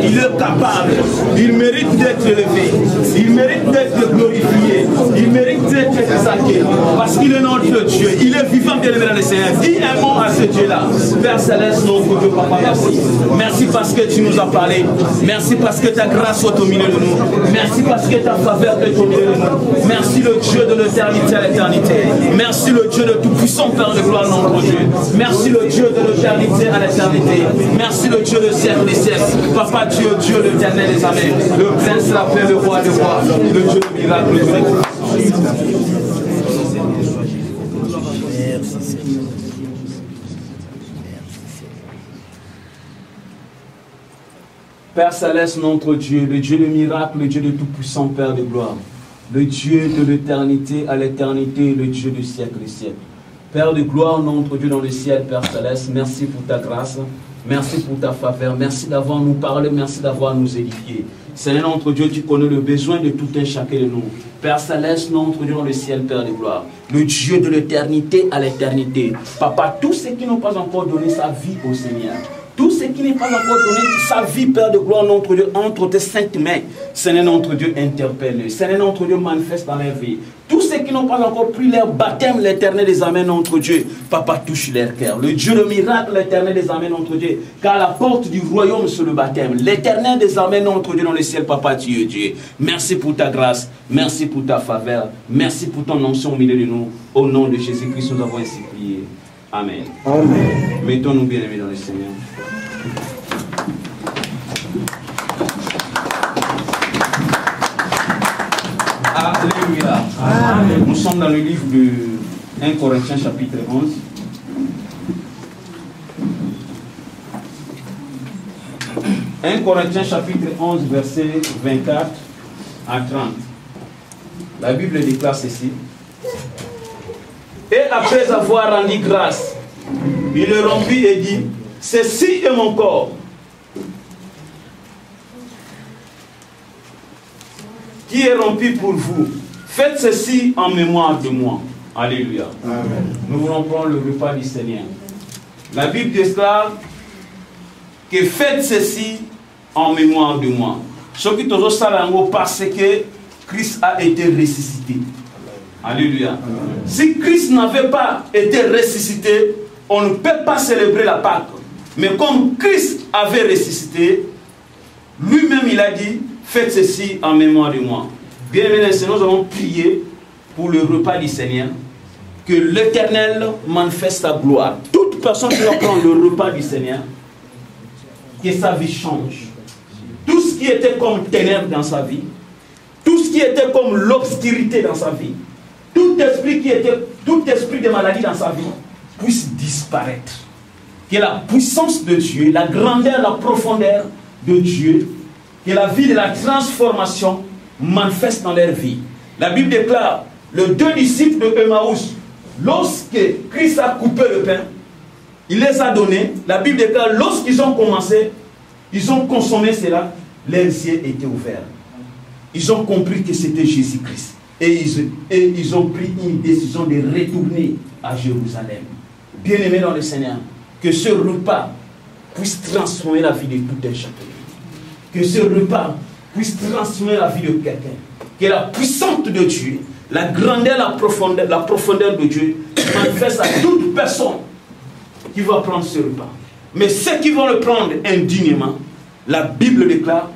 il est capable, il mérite d'être élevé, il mérite d'être glorifié, il mérite d'être exalté, parce qu'il est notre Dieu, il est vivant, bien aimé dans le Seigneur. Dis un mot à ce Dieu-là. Père Céleste, notre Dieu, Papa, merci. Merci parce que tu nous as parlé, merci parce que ta grâce est au milieu de nous, merci parce que ta faveur est au milieu de nous, merci le Dieu de l'éternité à l'éternité, merci le Dieu de tout-puissant, Père de gloire, notre Dieu, merci le Dieu de l'éternité à l'éternité, merci le Dieu de siècle des siècles, Papa Dieu, Dieu l'éternel des armées, le prince, la paix, le roi des rois, le Dieu de miracle, le Dieu de... Père Céleste, notre Dieu, le Dieu de miracle, le Dieu de tout-puissant, Père de gloire, le Dieu de l'éternité à l'éternité, le Dieu du siècle des siècles. Père de gloire, notre Dieu dans le ciel, Père Céleste, merci pour ta grâce, merci pour ta faveur, merci d'avoir nous parlé, merci d'avoir nous édifié. Seigneur notre Dieu, tu connais le besoin de tout un chacun de nous. Père Céleste, notre Dieu dans le ciel, Père de gloire, le Dieu de l'éternité à l'éternité. Papa, tous ceux qui n'ont pas encore donné sa vie au Seigneur, tout ce qui n'est pas encore donné sa vie, Père de gloire, notre Dieu, entre tes saintes mains, Seigneur notre Dieu, interpelle. Seigneur notre Dieu, manifeste dans leur vie. Tous ceux qui n'ont pas encore pris leur baptême, l'éternel des armées, notre Dieu, Papa, touche leur cœur. Le Dieu de miracle, l'éternel des armées, notre Dieu, car la porte du royaume, c'est le baptême. L'éternel des armées, notre Dieu, dans le ciel, Papa, tu es Dieu. Merci pour ta grâce, merci pour ta faveur, merci pour ton onction au milieu de nous. Au nom de Jésus-Christ, nous avons ainsi prié. Amen. Amen. Mettons-nous bien aimés dans le Seigneur. Alléluia. Amen. Nous sommes dans le livre de 1 Corinthiens chapitre 11. « 1 Corinthiens chapitre 11 verset 24 à 30. La Bible déclare ceci. Et après avoir rendu grâce, il le rompit et dit, ceci est mon corps, qui est rompu pour vous. Faites ceci en mémoire de moi. Alléluia. Amen. Nous voulons prendre le repas du Seigneur. La Bible déclare que faites ceci en mémoire de moi. Ce qui te dit parce que Christ a été ressuscité. Alléluia. Amen. Si Christ n'avait pas été ressuscité, on ne peut pas célébrer la Pâque. Mais comme Christ avait ressuscité, lui-même il a dit, faites ceci en mémoire de moi. Bien aimés, nous allons prier pour le repas du Seigneur, que l'Éternel manifeste sa gloire. Toute personne qui va prendre le repas du Seigneur, que sa vie change. Tout ce qui était comme ténèbres dans sa vie, tout ce qui était comme l'obscurité dans sa vie, tout esprit de maladie dans sa vie, puisse disparaître. Que la puissance de Dieu, la grandeur, la profondeur de Dieu, que la vie de la transformation manifeste dans leur vie. La Bible déclare, les deux disciples de Emmaüs, lorsque Christ a coupé le pain, il les a donnés. La Bible déclare, lorsqu'ils ont commencé, ils ont consommé cela, leurs yeux étaient ouverts. Ils ont compris que c'était Jésus-Christ. Et ils ont pris une décision de retourner à Jérusalem. Bien-aimés dans le Seigneur, que ce repas puisse transformer la vie de tout un chacun. Que ce repas puisse transformer la vie de quelqu'un. Que la puissance de Dieu, la grandeur, la profondeur de Dieu manifeste à toute personne qui va prendre ce repas. Mais ceux qui vont le prendre indignement, la Bible déclare,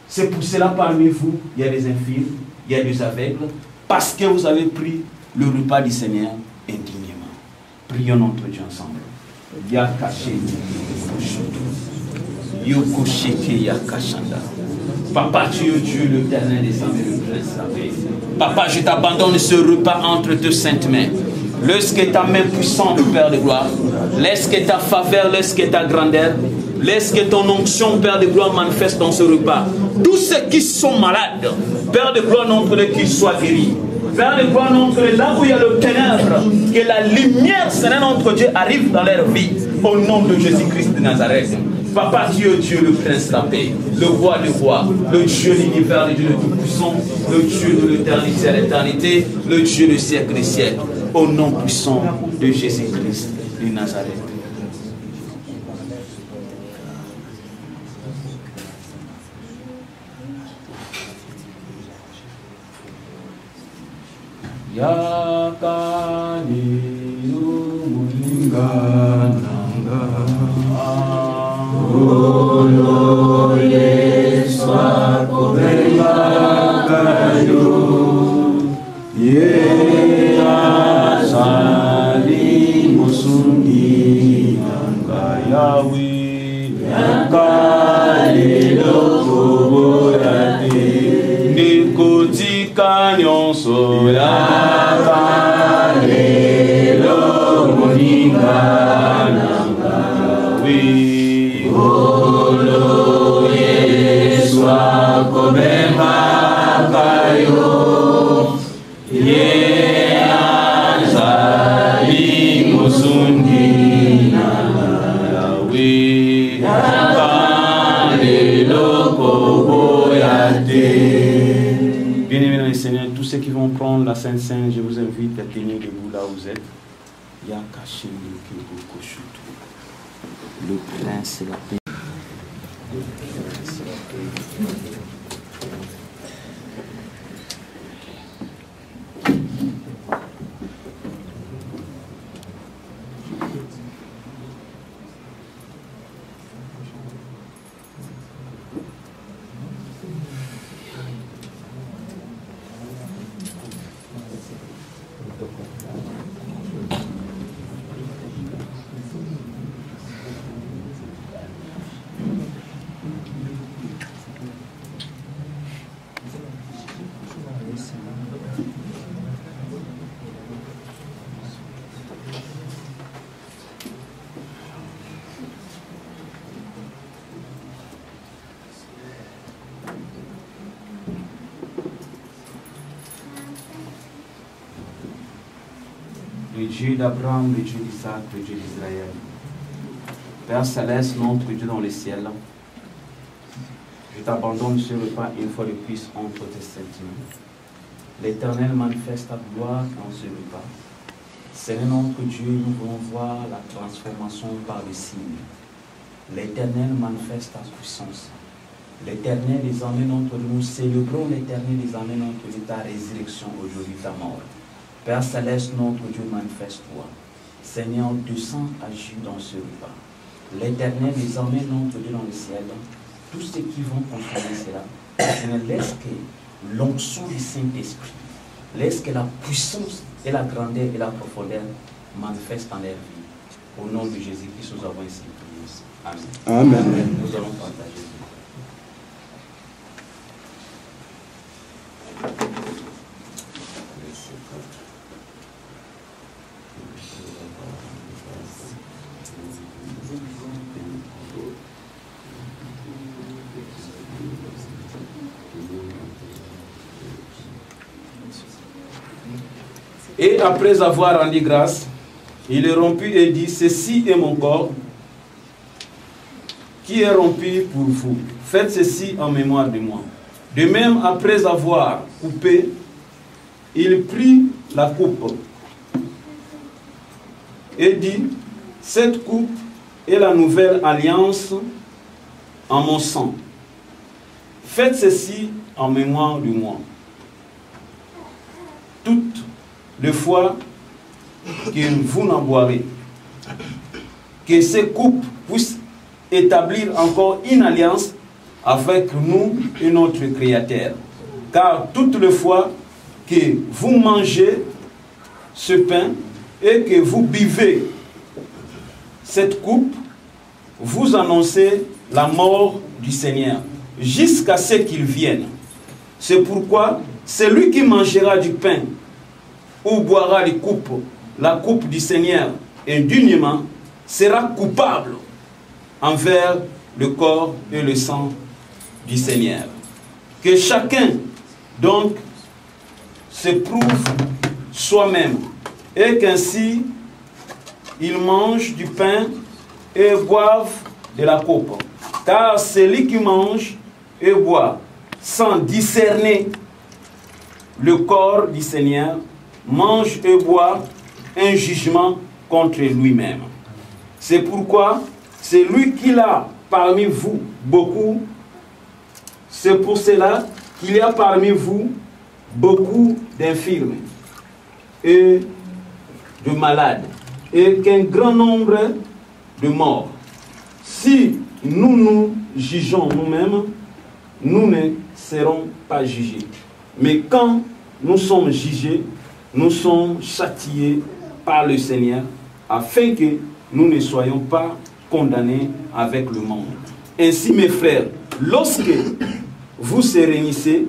c'est pour cela parmi vous, il y a des infirmes, il y a des aveugles, parce que vous avez pris le repas du Seigneur indignement. Prions notre Dieu ensemble. Papa, tu es Dieu, l'éternel des armées, le prince de la paix. Papa, je t'abandonne ce repas entre tes saintes mains. Laisse que ta main puissante, Père de gloire, laisse que ta faveur, laisse que ta grandeur, laisse que ton onction, Père de gloire, manifeste dans ce repas. Tous ceux qui sont malades, Père de gloire, notre Dieu, qu'ils soient guéris. Père de gloire, notre Dieu, là où il y a le ténèbre, que la lumière, Seigneur, notre Dieu, arrive dans leur vie. Au nom de Jésus-Christ de Nazareth. Papa, Dieu, Dieu, le prince de la paix, le roi des rois, le Dieu de l'univers, le Dieu de tout-puissant, le Dieu de l'éternité à l'éternité, le Dieu du siècle des siècles. Au nom puissant de Jésus-Christ de Nazareth. yakani umulinga nanga Olo Yeswa kobema kayo Ye asali musungi nanga Yawi yakani lokoboyate Nikotika nyonso yakani lokoninga nanga Yawi Olo Yeswa kobema kayo Ye azali musungi nanga Yawe akane lokoboyate. Bien-aimés dans le Seigneur, tous ceux qui vont prendre la Sainte Seine, je vous invite à tenir debout là où vous êtes. Le prince et la paix. Le Dieu d'Abraham, le Dieu d'Isaac, le Dieu d'Israël. Père Céleste, notre Dieu dans les ciels, je t'abandonne ce repas une fois de plus entre tes saintes mains. L'Éternel manifeste ta gloire dans ce repas. Seigneur notre Dieu, nous voulons voir la transformation par le signe. L'Éternel manifeste ta puissance. L'Éternel les emmène entre nous. Nous célébrons l'Éternel les emmène entre nous ta résurrection aujourd'hui, ta mort. Père Céleste, notre Dieu, manifeste-toi. Seigneur, descends, agis dans ce repas. L'Éternel les emmène notre Dieu dans le ciel. Tous ceux qui vont consommer cela, Seigneur, laisse que l'onction du Saint-Esprit, laisse que la puissance et la grandeur et la profondeur manifestent en leur vie. Au nom de Jésus-Christ, nous avons ainsi prié. Amen. Amen. Nous allons partager. Et après avoir rendu grâce, il est rompu et dit, ceci est mon corps qui est rompu pour vous. Faites ceci en mémoire de moi. De même, après avoir coupé, il prit la coupe et dit, cette coupe est la nouvelle alliance en mon sang. Faites ceci en mémoire de moi. Toutes les fois que vous n'en boirez, que ces coupes puissent établir encore une alliance avec nous et notre Créateur. Car toutes les fois que vous mangez ce pain et que vous buvez cette coupe, vous annoncez la mort du Seigneur jusqu'à ce qu'il vienne. C'est pourquoi celui qui mangera du pain ou boira la coupe du Seigneur indignement, sera coupable envers le corps et le sang du Seigneur. Que chacun, donc, se prouve soi-même, et qu'ainsi, il mange du pain et boive de la coupe. Car celui qui mange et boit sans discerner le corps du Seigneur, mange et boit un jugement contre lui-même. C'est pourquoi celui qui a parmi vous beaucoup, c'est pour cela qu'il y a parmi vous beaucoup d'infirmes, et de malades, et qu'un grand nombre de morts. Si nous nous jugeons nous-mêmes, nous ne serons pas jugés. Mais quand nous sommes jugés, nous sommes châtiés par le Seigneur, afin que nous ne soyons pas condamnés avec le monde. Ainsi, mes frères, lorsque vous se réunissez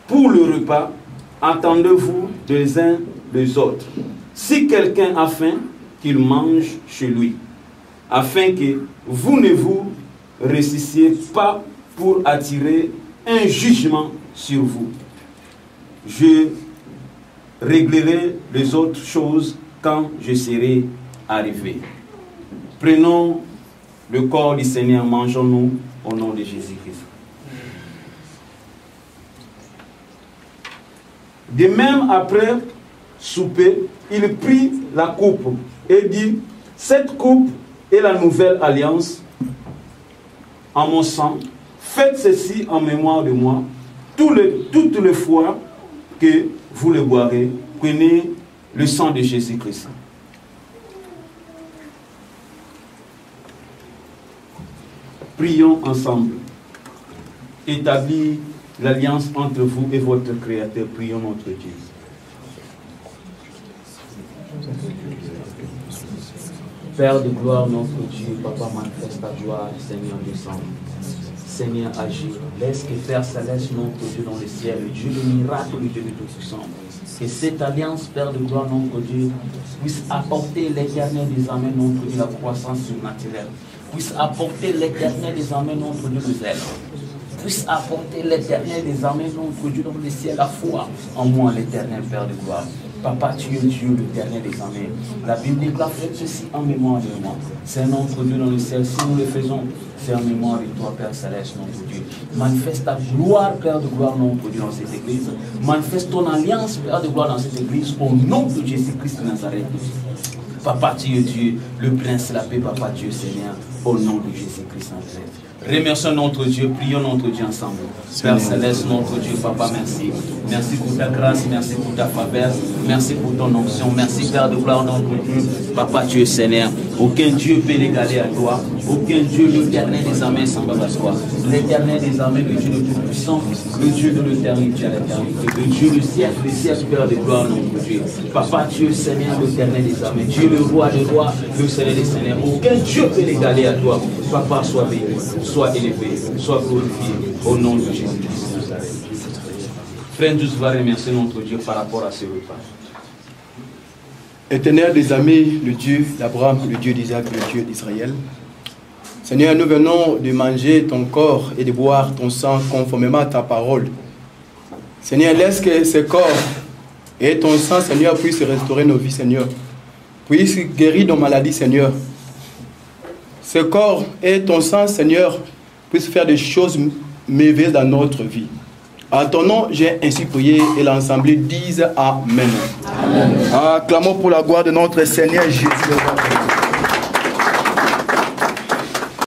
pour le repas, attendez-vous des uns des autres. Si quelqu'un a faim, qu'il mange chez lui, afin que vous ne vous résistiez pas pour attirer un jugement sur vous. Je réglerai les autres choses quand je serai arrivé. Prenons le corps du Seigneur, mangeons-nous au nom de Jésus-Christ. De même, après souper, il prit la coupe et dit, cette coupe est la nouvelle alliance en mon sang. Faites ceci en mémoire de moi. Toutes les fois que vous le boirez, prenez le sang de Jésus-Christ. Prions ensemble. Établis l'alliance entre vous et votre Créateur. Prions notre Dieu. Père de gloire, notre Dieu, Papa, manifeste ta gloire, Seigneur, descend. Seigneur, agis. Laisse que Père Céleste, notre Dieu dans le ciel, le Dieu de miracle, le Dieu de tout-puissant. Que cette alliance, Père de gloire, notre Dieu, puisse apporter l'éternel des amens, notre Dieu, la croissance surnaturelle. Puisse apporter l'éternel des amens, notre Dieu, le zèle. Puisse apporter l'éternel des amens, notre Dieu, dans le ciel, la foi en moi, l'éternel Père de gloire. Papa, tu es Dieu, l'éternel des amens. La Bible déclare, faites ceci en mémoire de moi. C'est notre Dieu dans le ciel. Si nous le faisons, c'est en mémoire de toi, Père Céleste, notre Dieu. Manifeste ta gloire, Père de gloire, notre Dieu, dans cette église. Manifeste ton alliance, Père de gloire, dans cette église, au nom de Jésus-Christ de Nazareth. Papa, tu es Dieu, le prince, la paix, Papa, Dieu, Seigneur, au nom de Jésus-Christ de Nazareth. Remercions notre Dieu, prions notre Dieu ensemble. Père Céleste, notre Dieu, Papa, merci. Merci pour ta grâce, merci pour ta faveur, merci pour ton onction, merci Père de gloire, notre Dieu. Papa, tu es Seigneur. Aucun Dieu peut l'égaler à toi. Aucun Dieu, l'éternel des amens, semblable à toi. L'éternel des amens, le Dieu le tout-puissant, le Dieu de l'éternité à l'éternité, le Dieu du siècle, Père de gloire, notre Dieu. Papa, tu es Seigneur, l'éternel des amens. Dieu, le roi des rois, le Seigneur des seigneurs. Aucun Dieu peut l'égaler à toi. Papa, sois béni, sois élevé, sois glorifié au nom de Jésus-Christ. Frère, nous va remercier notre Dieu par rapport à ce repas. Éternel des amis, le Dieu d'Abraham, le Dieu d'Isaac, le Dieu d'Israël. Seigneur, nous venons de manger ton corps et de boire ton sang conformément à ta parole. Seigneur, laisse que ce corps et ton sang, Seigneur, puissent restaurer nos vies, Seigneur. Puissent guérir nos maladies, Seigneur. Ce corps et ton sang, Seigneur, puissent faire des choses merveilleuses dans notre vie. À ton nom, j'ai ainsi prié et l'Assemblée dise Amen. Amen. Acclamons pour la gloire de notre Seigneur Jésus.